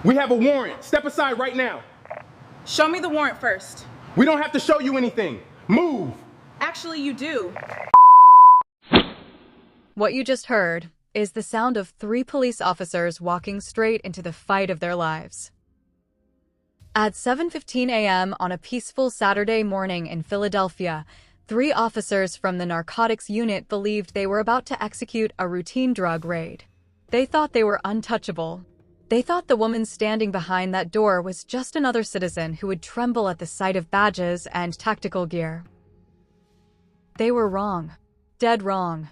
We have a warrant. Step aside right now. Show me the warrant first. We don't have to show you anything. Move. Actually, you do. What you just heard is the sound of 3 police officers walking straight into the fight of their lives. At 7:15 a.m. on a peaceful Saturday morning in Philadelphia, 3 officers from the narcotics unit believed they were about to execute a routine drug raid. They thought they were untouchable. They thought the woman standing behind that door was just another citizen who would tremble at the sight of badges and tactical gear. They were wrong. Dead wrong.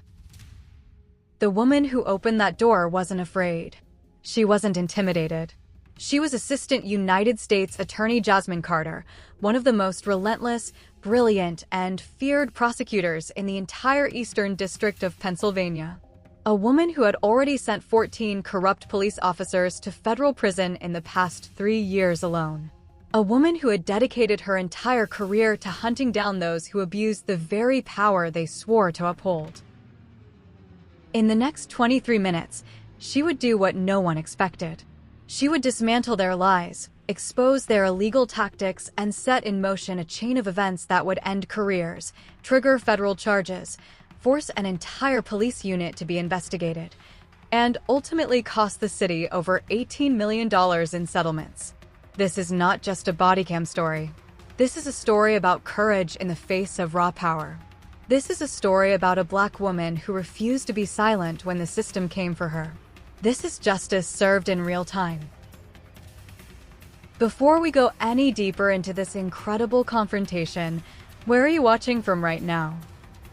The woman who opened that door wasn't afraid. She wasn't intimidated. She was Assistant United States Attorney Jasmine Carter, one of the most relentless, brilliant, and feared prosecutors in the entire Eastern District of Pennsylvania. A woman who had already sent 14 corrupt police officers to federal prison in the past 3 years alone. A woman who had dedicated her entire career to hunting down those who abused the very power they swore to uphold. In the next 23 minutes, she would do what no one expected. She would dismantle their lies, expose their illegal tactics, and set in motion a chain of events that would end careers, trigger federal charges, force an entire police unit to be investigated, and ultimately cost the city over $18 million in settlements. This is not just a Bodycam story. This is a story about courage in the face of raw power. This is a story about a Black woman who refused to be silent when the system came for her. This is justice served in real time. Before we go any deeper into this incredible confrontation, where are you watching from right now?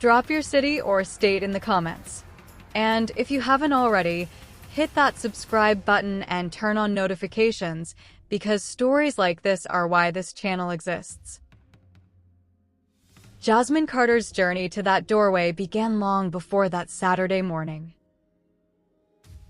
Drop your city or state in the comments. And if you haven't already, hit that subscribe button and turn on notifications, because stories like this are why this channel exists. Jasmine Carter's journey to that doorway began long before that Saturday morning.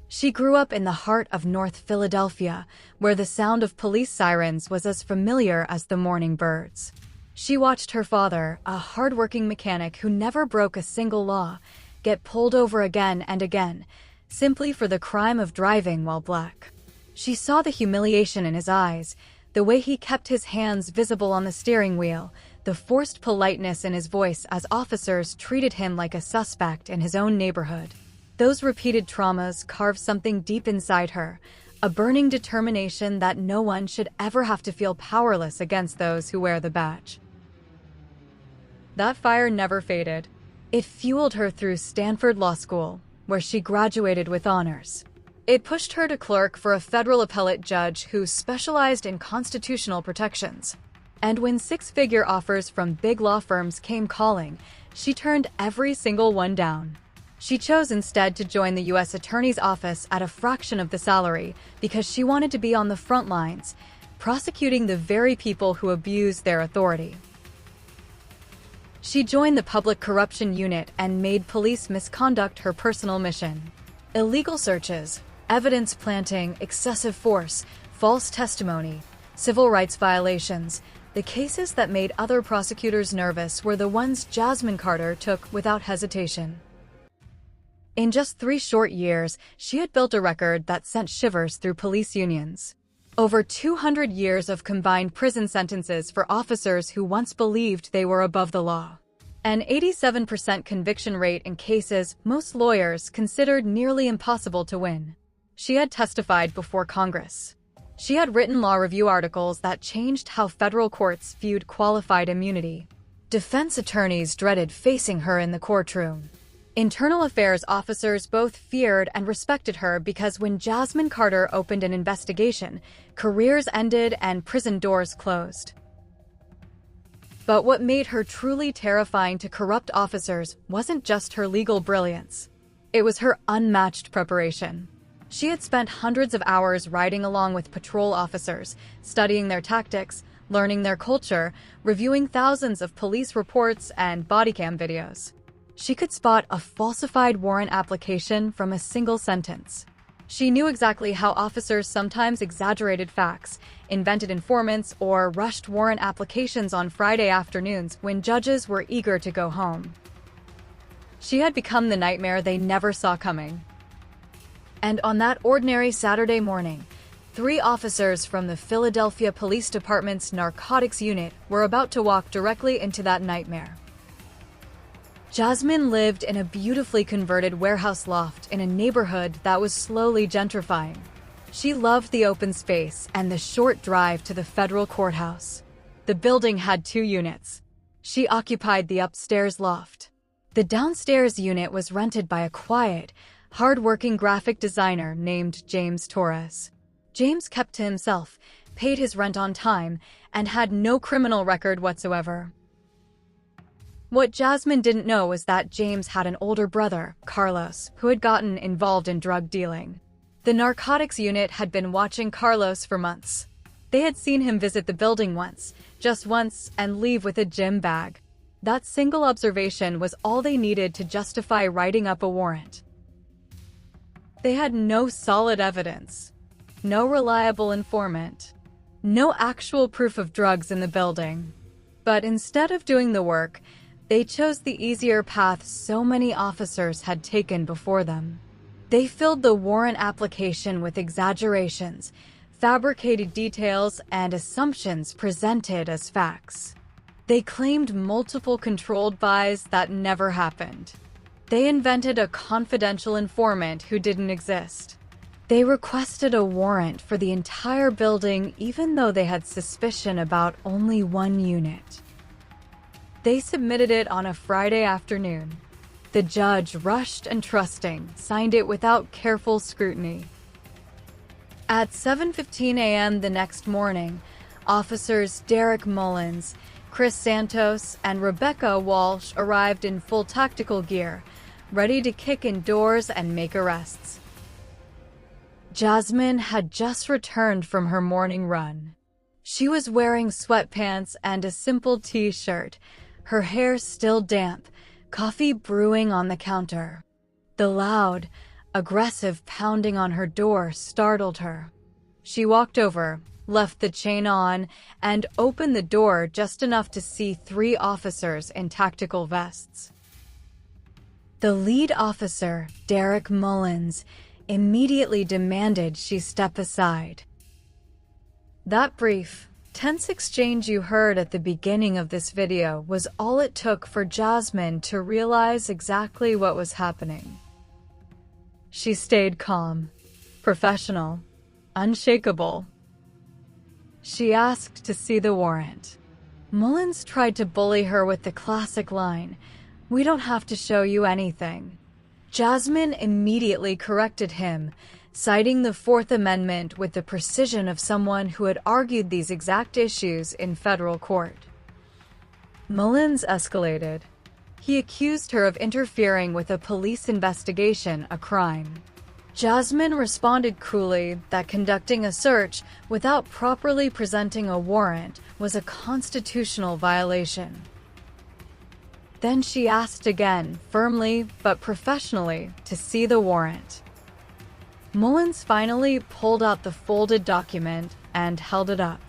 She grew up in the heart of North Philadelphia, where the sound of police sirens was as familiar as the morning birds. She watched her father, a hard-working mechanic who never broke a single law, get pulled over again and again, simply for the crime of driving while Black. She saw the humiliation in his eyes, the way he kept his hands visible on the steering wheel, the forced politeness in his voice as officers treated him like a suspect in his own neighborhood. Those repeated traumas carved something deep inside her, a burning determination that no one should ever have to feel powerless against those who wear the badge. That fire never faded. It fueled her through Stanford Law School, where she graduated with honors. It pushed her to clerk for a federal appellate judge who specialized in constitutional protections. And when 6-figure offers from big law firms came calling, she turned every single one down. She chose instead to join the U.S. Attorney's Office at a fraction of the salary because she wanted to be on the front lines, prosecuting the very people who abuse their authority. She joined the Public Corruption Unit and made police misconduct her personal mission. Illegal searches, evidence planting, excessive force, false testimony, civil rights violations. The cases that made other prosecutors nervous were the ones Jasmine Carter took without hesitation. In just 3 short years, she had built a record that sent shivers through police unions. Over 200 years of combined prison sentences for officers who once believed they were above the law. An 87% conviction rate in cases most lawyers considered nearly impossible to win. She had testified before Congress. She had written law review articles that changed how federal courts viewed qualified immunity. Defense attorneys dreaded facing her in the courtroom. Internal affairs officers both feared and respected her because when Jasmine Carter opened an investigation, careers ended and prison doors closed. But what made her truly terrifying to corrupt officers wasn't just her legal brilliance. It was her unmatched preparation. She had spent hundreds of hours riding along with patrol officers, studying their tactics, learning their culture, reviewing thousands of police reports and bodycam videos. She could spot a falsified warrant application from a single sentence. She knew exactly how officers sometimes exaggerated facts, invented informants, or rushed warrant applications on Friday afternoons when judges were eager to go home. She had become the nightmare they never saw coming. And on that ordinary Saturday morning, 3 officers from the Philadelphia Police Department's narcotics unit were about to walk directly into that nightmare. Jasmine lived in a beautifully converted warehouse loft in a neighborhood that was slowly gentrifying. She loved the open space and the short drive to the federal courthouse. The building had 2 units. She occupied the upstairs loft. The downstairs unit was rented by a quiet, hard-working graphic designer named James Torres. James kept to himself, paid his rent on time, and had no criminal record whatsoever. What Jasmine didn't know was that James had an older brother, Carlos, who had gotten involved in drug dealing. The narcotics unit had been watching Carlos for months. They had seen him visit the building once, just once, and leave with a gym bag. That single observation was all they needed to justify writing up a warrant. They had no solid evidence, no reliable informant, no actual proof of drugs in the building. But instead of doing the work, they chose the easier path so many officers had taken before them. They filled the warrant application with exaggerations, fabricated details, and assumptions presented as facts. They claimed multiple controlled buys that never happened. They invented a confidential informant who didn't exist. They requested a warrant for the entire building even though they had suspicion about only 1 unit. They submitted it on a Friday afternoon. The judge, rushed and trusting, signed it without careful scrutiny. At 7:15 a.m. the next morning, officers Derek Mullins, Chris Santos, and Rebecca Walsh arrived in full tactical gear, ready to kick in doors and make arrests. Jasmine had just returned from her morning run. She was wearing sweatpants and a simple t-shirt, her hair still damp, coffee brewing on the counter. The loud, aggressive pounding on her door startled her. She walked over, left the chain on, and opened the door just enough to see 3 officers in tactical vests. The lead officer, Derek Mullins, immediately demanded she step aside. That brief, tense exchange you heard at the beginning of this video was all it took for Jasmine to realize exactly what was happening. She stayed calm, professional, unshakable. She asked to see the warrant. Mullins tried to bully her with the classic line, "We don't have to show you anything." Jasmine immediately corrected him, citing the 4th Amendment with the precision of someone who had argued these exact issues in federal court. Mullins escalated. He accused her of interfering with a police investigation, a crime. Jasmine responded coolly that conducting a search without properly presenting a warrant was a constitutional violation. Then she asked again, firmly but professionally, to see the warrant. Mullins finally pulled out the folded document and held it up.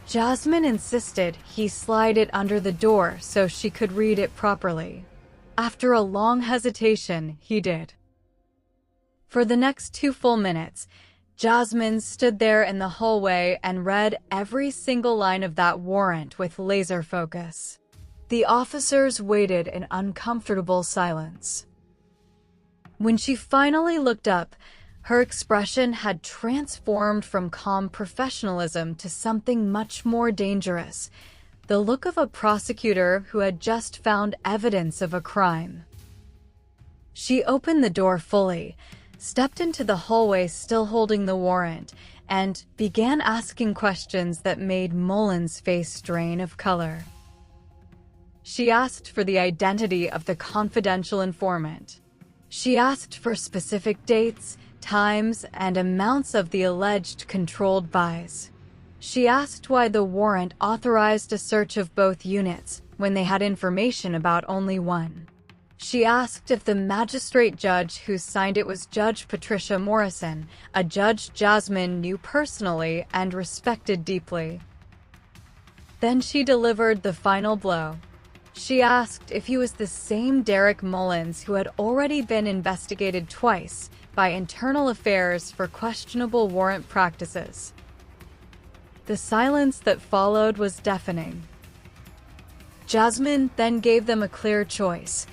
Jasmine insisted he slide it under the door so she could read it properly. After a long hesitation, he did. For the next 2 full minutes, Jasmine stood there in the hallway and read every single line of that warrant with laser focus. The officers waited in uncomfortable silence. When she finally looked up, her expression had transformed from calm professionalism to something much more dangerous, the look of a prosecutor who had just found evidence of a crime. She opened the door fully, stepped into the hallway still holding the warrant, and began asking questions that made Mullins' face drain of color. She asked for the identity of the confidential informant. She asked for specific dates, times, and amounts of the alleged controlled buys. She asked why the warrant authorized a search of both units when they had information about only one. She asked if the magistrate judge who signed it was Judge Patricia Morrison, a judge Jasmine knew personally and respected deeply. Then she delivered the final blow. She asked if he was the same Derek Mullins who had already been investigated twice by Internal Affairs for questionable warrant practices. The silence that followed was deafening. Jasmine then gave them a clear choice: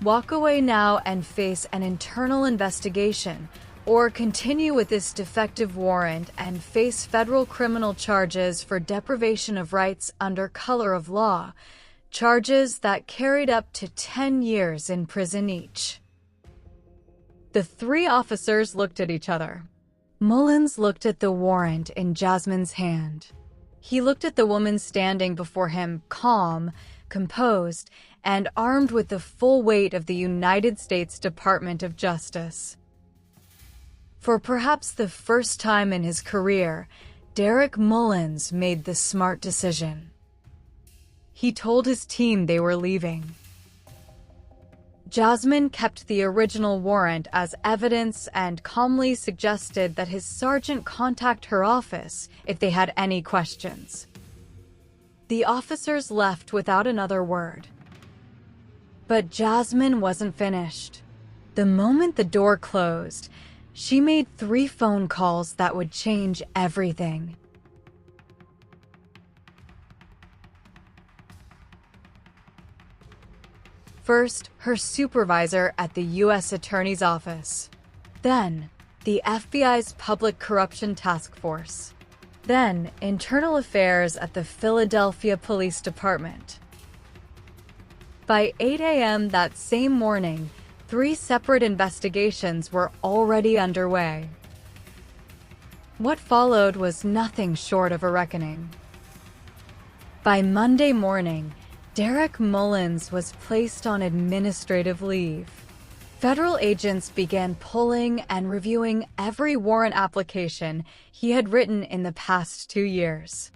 walk away now and face an internal investigation, or continue with this defective warrant and face federal criminal charges for deprivation of rights under color of law, charges that carried up to 10 years in prison each. The three officers looked at each other. Mullins looked at the warrant in Jasmine's hand. He looked at the woman standing before him, calm, composed, and armed with the full weight of the United States Department of Justice. For perhaps the first time in his career, Derek Mullins made the smart decision. He told his team they were leaving. Jasmine kept the original warrant as evidence and calmly suggested that his sergeant contact her office if they had any questions. The officers left without another word. But Jasmine wasn't finished. The moment the door closed, she made 3 phone calls that would change everything. First, her supervisor at the U.S. Attorney's Office. Then, the FBI's Public Corruption Task Force. Then, Internal Affairs at the Philadelphia Police Department. By 8 a.m. that same morning, 3 separate investigations were already underway. What followed was nothing short of a reckoning. By Monday morning, Derek Mullins was placed on administrative leave. Federal agents began pulling and reviewing every warrant application he had written in the past 2 years.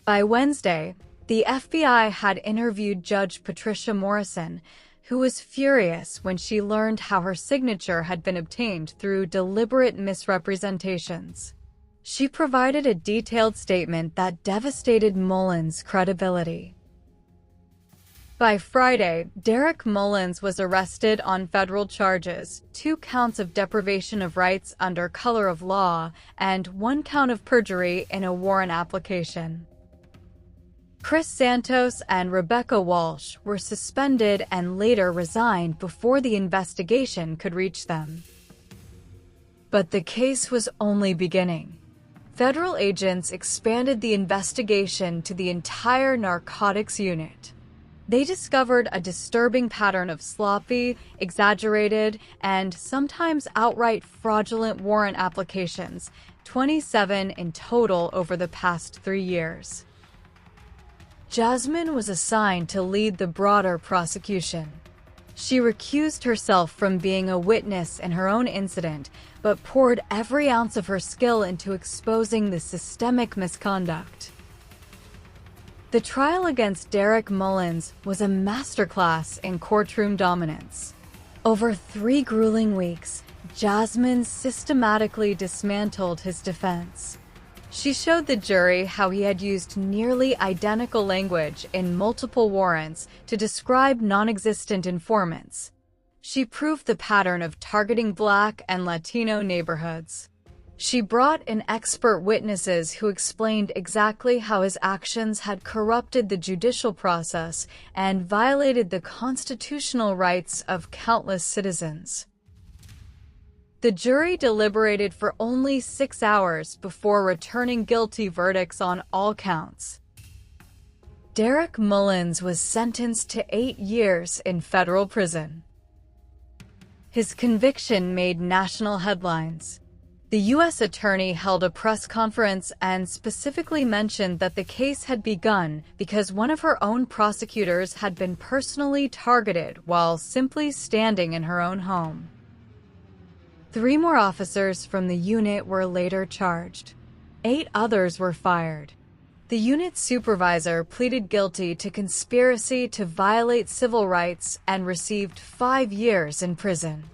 By Wednesday, the FBI had interviewed Judge Patricia Morrison, who was furious when she learned how her signature had been obtained through deliberate misrepresentations. She provided a detailed statement that devastated Mullins' credibility. By Friday, Derek Mullins was arrested on federal charges, 2 counts of deprivation of rights under color of law, and 1 count of perjury in a warrant application. Chris Santos and Rebecca Walsh were suspended and later resigned before the investigation could reach them. But the case was only beginning. Federal agents expanded the investigation to the entire narcotics unit. They discovered a disturbing pattern of sloppy, exaggerated, and sometimes outright fraudulent warrant applications, 27 in total over the past 3 years. Jasmine was assigned to lead the broader prosecution. She recused herself from being a witness in her own incident, but poured every ounce of her skill into exposing the systemic misconduct. The trial against Derek Mullins was a masterclass in courtroom dominance. Over 3 grueling weeks, Jasmine systematically dismantled his defense. She showed the jury how he had used nearly identical language in multiple warrants to describe non-existent informants. She proved the pattern of targeting Black and Latino neighborhoods. She brought in expert witnesses who explained exactly how his actions had corrupted the judicial process and violated the constitutional rights of countless citizens. The jury deliberated for only 6 hours before returning guilty verdicts on all counts. Derek Mullins was sentenced to 8 years in federal prison. His conviction made national headlines. The U.S. attorney held a press conference and specifically mentioned that the case had begun because one of her own prosecutors had been personally targeted while simply standing in her own home. 3 more officers from the unit were later charged. 8 others were fired. The unit's supervisor pleaded guilty to conspiracy to violate civil rights and received 5 years in prison.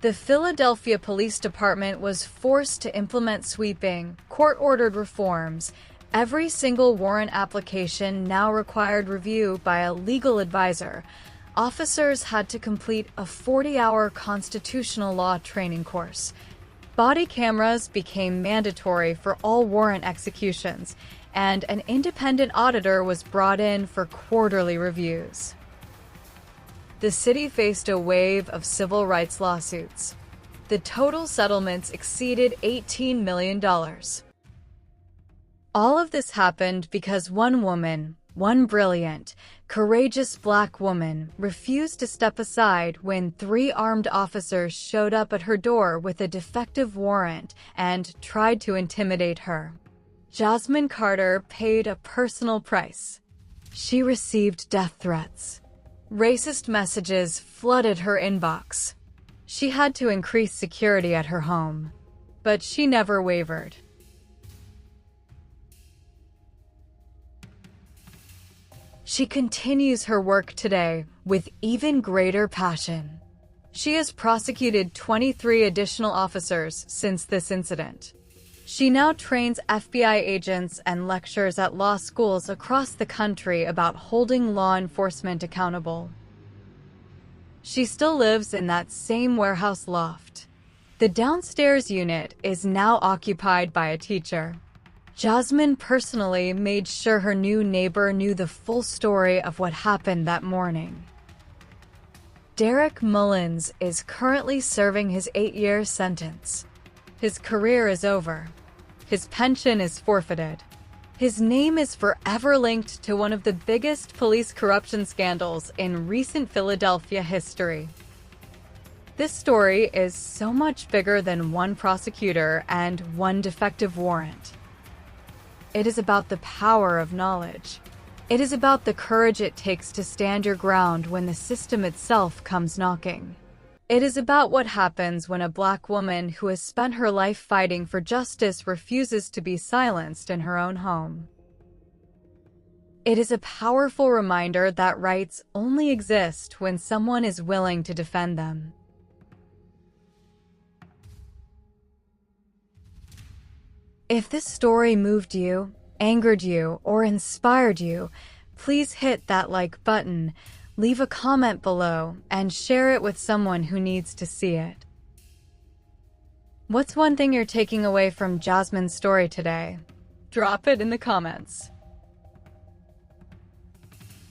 The Philadelphia Police Department was forced to implement sweeping, court-ordered reforms, Every single warrant application now required review by a legal advisor. Officers had to complete a 40-hour constitutional law training course. Body cameras became mandatory for all warrant executions, and an independent auditor was brought in for quarterly reviews. The city faced a wave of civil rights lawsuits. The total settlements exceeded $18 million. All of this happened because one woman, one brilliant, courageous black woman, refused to step aside when 3 armed officers showed up at her door with a defective warrant and tried to intimidate her. Jasmine Carter paid a personal price. She received death threats. Racist messages flooded her inbox. She had to increase security at her home, but she never wavered. She continues her work today with even greater passion. She has prosecuted 23 additional officers since this incident. She now trains FBI agents and lectures at law schools across the country about holding law enforcement accountable. She still lives in that same warehouse loft. The downstairs unit is now occupied by a teacher. Jasmine personally made sure her new neighbor knew the full story of what happened that morning. Derek Mullins is currently serving his 8-year sentence. His career is over. His pension is forfeited. His name is forever linked to one of the biggest police corruption scandals in recent Philadelphia history. This story is so much bigger than one prosecutor and one defective warrant. It is about the power of knowledge. It is about the courage it takes to stand your ground when the system itself comes knocking. It is about what happens when a black woman who has spent her life fighting for justice refuses to be silenced in her own home. It is a powerful reminder that rights only exist when someone is willing to defend them. If this story moved you, angered you, or inspired you, please hit that like button, leave a comment below, and share it with someone who needs to see it. What's one thing you're taking away from Jasmine's story today? Drop it in the comments.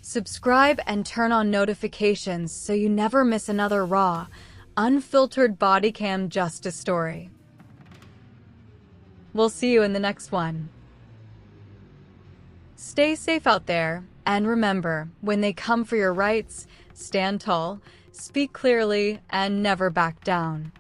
Subscribe and turn on notifications so you never miss another raw, unfiltered body cam justice story. We'll see you in the next one. Stay safe out there, and remember, when they come for your rights, stand tall, speak clearly, and never back down.